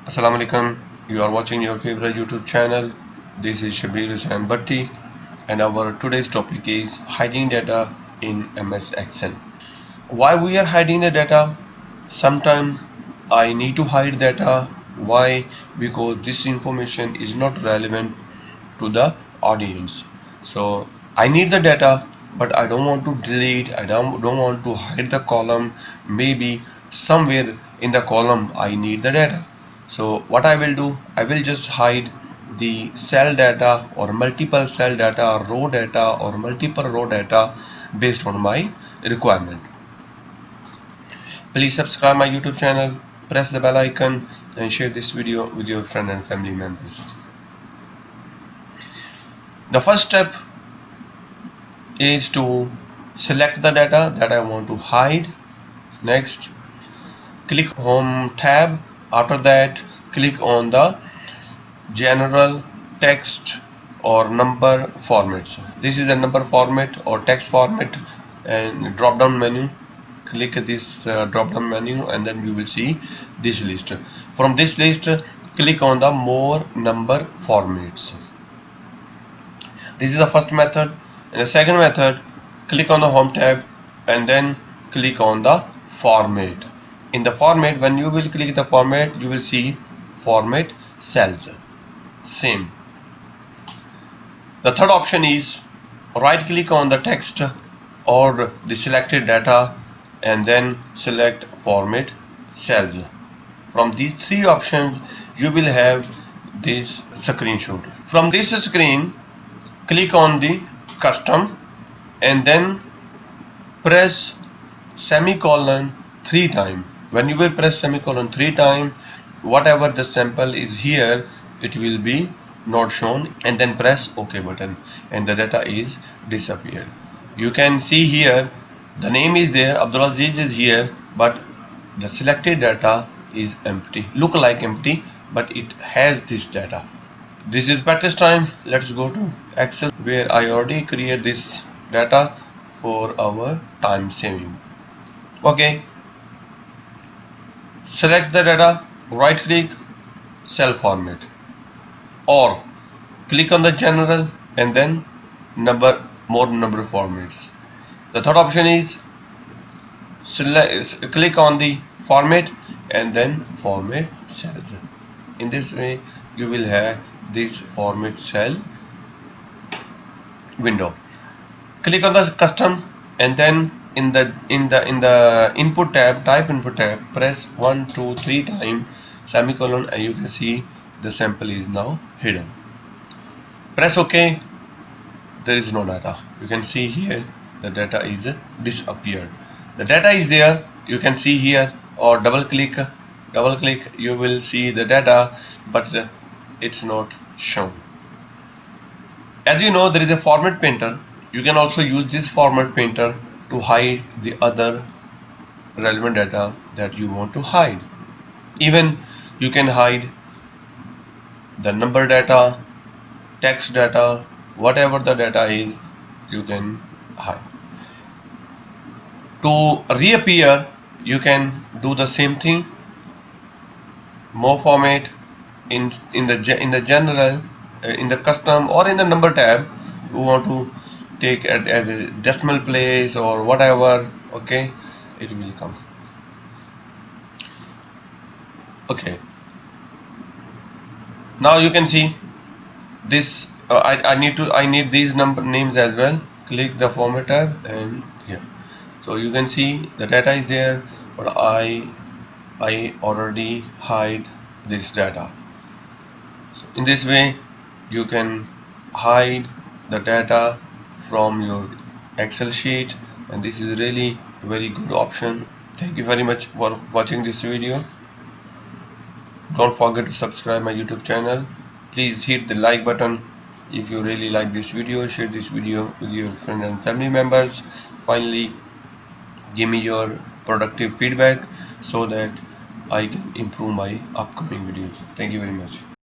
Assalamu alaikum. You are watching your favorite YouTube channel. This is Shabir Hussain Bhatti, and our today's topic is hiding data in MS Excel. Why we are hiding the data? Sometimes I need to hide data. Why? Because this information is not relevant to the audience. So I need the data, but I don't want to delete. I don't want to hide the column. Maybe somewhere in the column I need the data. So what I will do, I will just hide the cell data or multiple cell data, row data or multiple row data based on my requirement. Please subscribe my YouTube channel, press the bell icon and share this video with your friend and family members. The first step is to select the data that I want to hide. Next, click Home tab. After that, click on the General Text or Number Formats. This is a number format or text format, and drop down menu. Click this drop down menu and then you will see this list. From this list, click on the More Number Formats. This is the first method. In the second method, click on the Home tab and then click on the Format. In the format, when you will click the format, you will see Format Cells. Same. The third option is right click on the text or the selected data and then select Format Cells. From these three options, you will have this screenshot. From this screen, click on the custom and then press semicolon 3 times. When you will press semicolon 3 times, whatever the sample is here, it will be not shown, and then press OK button and the data is disappeared. You can see here the name is there, Abdulaziz is here, but the selected data is empty, look like empty, but it has this data. This is practice time. Let's go to Excel where I already create this data for our time saving. Okay, select the data, right click, cell format, or click on the general and then more number formats. The third option is click on the format and then format cells. In this way you will have this format cell window. Click on the custom and then in the input tab, type input tab, press 1 2 3 times semicolon and you can see the sample is now hidden. Press OK. There is no data. You can see here the data is disappeared. The data is there, you can see here, or double click, you will see the data, but it's not shown. As you know, there is a format painter. You can also use this format painter to hide the other relevant data that you want to hide. Even you can hide the number data, text data, whatever the data is, you can hide. To reappear, you can do the same thing. More format in the general, in the custom or in the number tab. You want to take it as a decimal place or whatever. Okay, it will come. Okay. Now you can see this. I need these number names as well. Click the format tab and here. So you can see the data is there, but I already hide this data. So in this way you can hide the data from your Excel sheet, and this is really a very good option. Thank you very much for watching this video. Don't forget to subscribe my YouTube channel. Please hit the like button if you really like this video. Share this video with your friends and family members. Finally, give me your productive feedback so that I can improve my upcoming videos. Thank you very much.